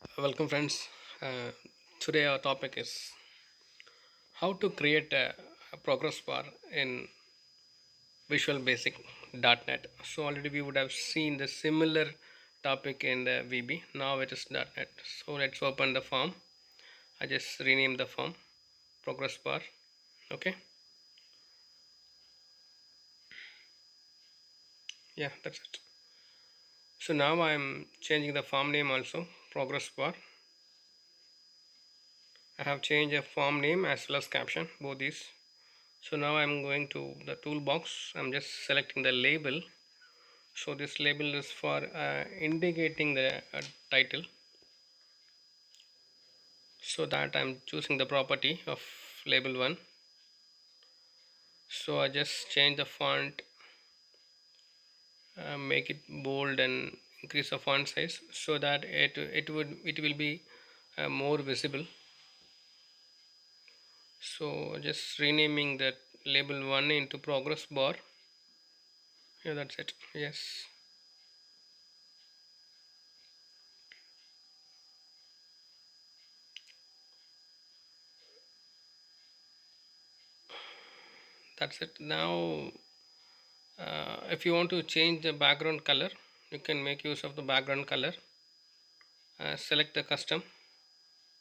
Welcome, friends. Uh, Today, our topic is how to create a progress bar in Visual Basic .NET. So, already we would have seen the similar topic in the VB. Now it is .NET. So, let's open the form. I just rename the form progress bar. Okay. Yeah, that's it. So, now I'm changing the form name also progress bar. I have changed a form name as well as caption, both these. So now I'm going to the toolbox. I'm just selecting the label. So this label is for indicating the title. So that I'm choosing the property of label 1. So I just change the font, make it bold and increase the font size so that it will be more visible. So just renaming that label 1 into progress bar. Yeah, that's it. Yes. That's it. Now if you want to change the background color, you can make use of the background color. Select the custom,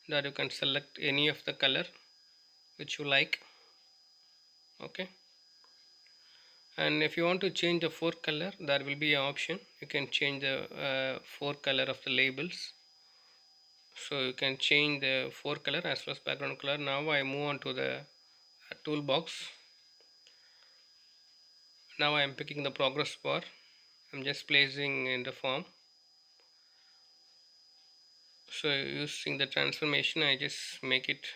that you can select any of the color which you like. Okay. And if you want to change the fore color, there will be an option. You can change the fore color of the labels. So you can change the fore color as well as background color. Now I move on to the toolbox. Now I am picking the progress bar. I'm just placing in the form. So using the transformation, I just make it.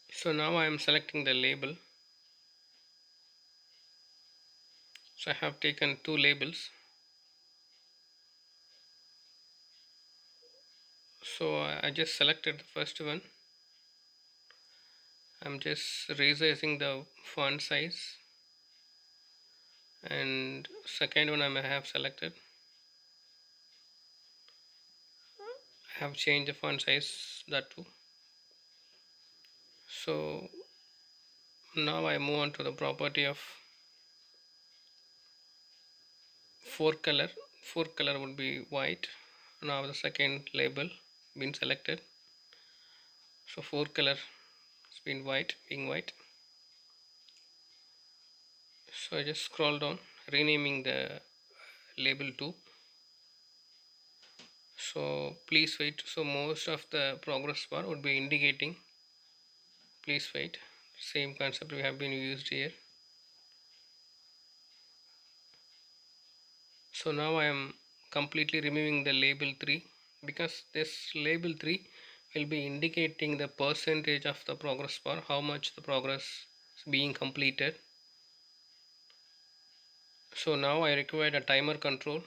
So now I am selecting the label. So I have taken two labels. So I just selected the first one. I'm just resizing the font size, and second one I have selected. I have changed the font size, that too. So now I move on to the property of fore color. Fore color would be white. Now the second label been selected. So fore color has been white, being white. So I just scroll down, renaming the label 2. So please wait. So most of the progress bar would be indicating please wait. Same concept we have been used here. So now I am completely removing the label 3, because this label 3 will be indicating the percentage of the progress bar, how much the progress is being completed. So now I require a timer control.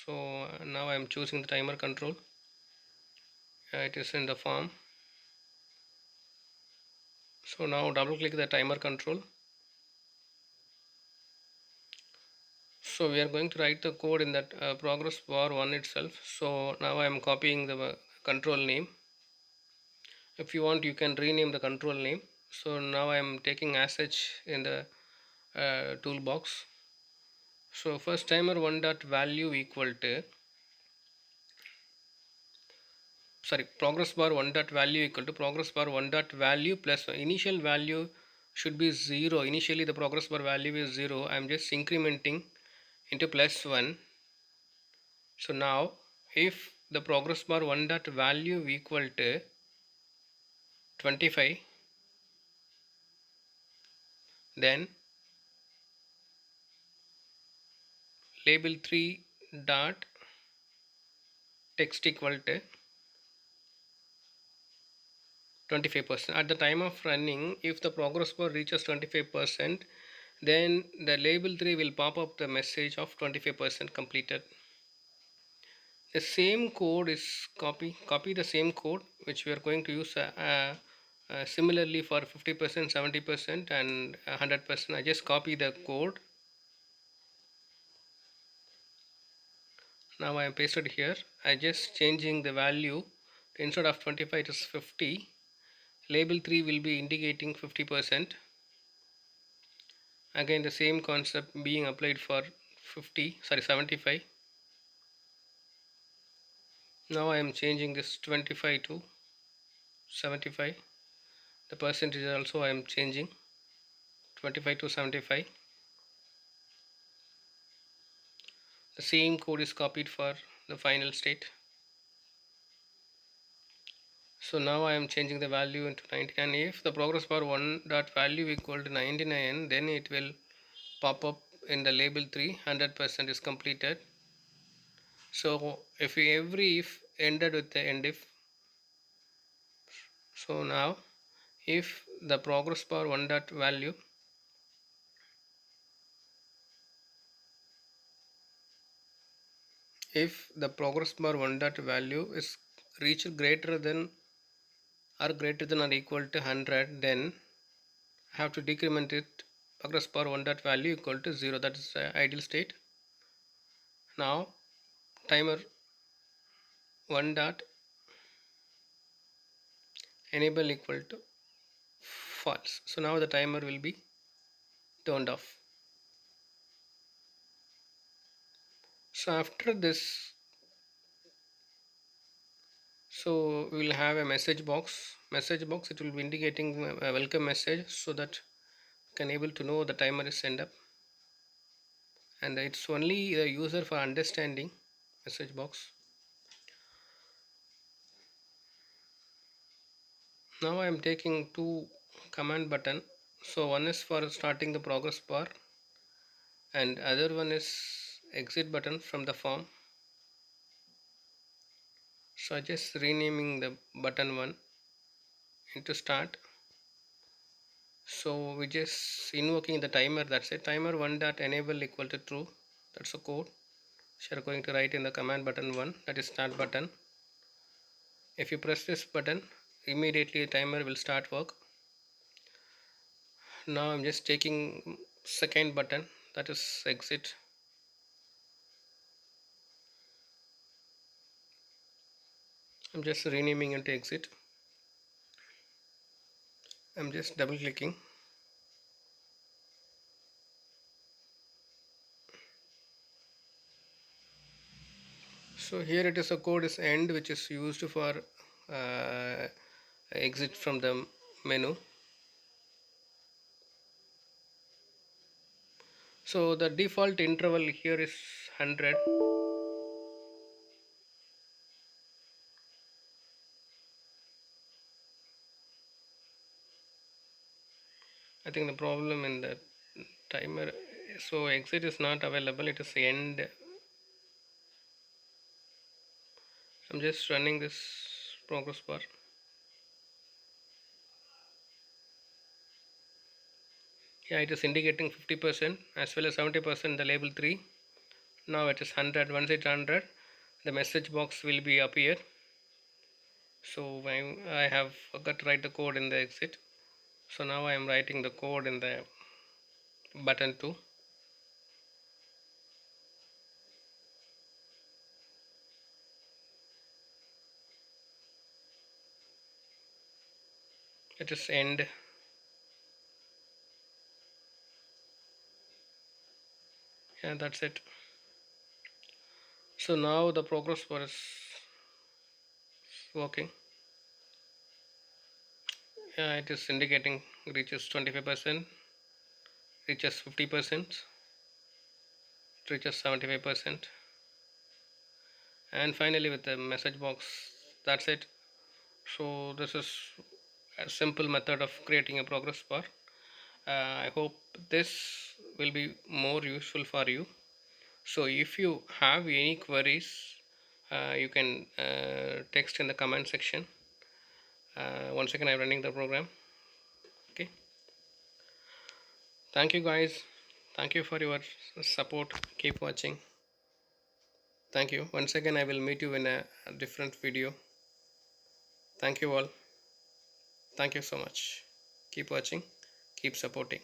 So now I am choosing the timer control. It is in the form. So now double click the timer control. So we are going to write the code in that progress bar 1 itself. So now I am copying the control name. If you want, you can rename the control name. So now I am taking as such in the toolbox. So first timer 1 dot value equal to, sorry, progress bar 1 dot value equal to progress bar 1 dot value plus initial value should be 0. Initially the progress bar value is 0. I am just incrementing into plus 1. So now if the progress bar 1 dot value equal to 25, then label 3 dot text equal to 25%. At the time of running, if the progress bar reaches 25%, then the label 3 will pop up the message of 25% completed. The same code is copy the same code which we are going to use similarly for 50%, 70% and 100%. I just copy the code. Now I am pasted here. I just changing the value. Instead of 25 it is 50. Label 3 will be indicating 50%. Again the same concept being applied for 75. Now I am changing this 25 to 75. The percentage also I am changing 25 to 75. The same code is copied for the final state. So now I am changing the value into 99. If the progress bar 1 dot value equal to 99, then it will pop up in the label 3, 100% is completed. So if every if ended with the end if, so now if the progress bar 1 dot value if the progress bar 1 dot value is reached greater than or equal to 100, then I have to decrement it progress bar 1 dot value equal to 0. That is ideal state. Now timer 1 dot enable equal to false. So now the timer will be turned off. So after this, so we will have a message box. It will be indicating a welcome message, so that you can able to know the timer is sent up, and it's only the user for understanding message box. Now I am taking two command button. So one is for starting the progress bar, and other one is exit button from the form. So I just renaming the button 1 into start. So we just invoking the timer, that's it. Timer 1 dot enable equal to true. That's the code which you are going to write in the command button 1, that is start button. If you press this button, immediately the timer will start work. Now I'm just taking second button, that is exit. I'm just renaming into exit. I'm just double clicking. So here it is, a code is end, which is used for exit from the menu. So the default interval here is 100. I think the problem in the timer, so exit is not available, it is end. I'm just running this progress bar. Yeah, it is indicating 50% as well as 70% the label 3. Now it is 100. Once it's 100, the message box will be appear. So I have forgot to write the code in the exit. So now I am writing the code in the button 2. It is end. Yeah, that's it. So now the progress bar is working. Yeah, it is indicating reaches 25%, reaches 50%, reaches 75%, and finally with the message box. That's it. So this is a simple method of creating a progress bar. I hope this will be more useful for you. So if you have any queries, you can text in the comment section. Once again, I'm running the program. Okay, thank you guys, thank you for your support. Keep watching. Thank you once again. I will meet you in a different video. Thank you all. Thank you so much. Keep watching, keep supporting.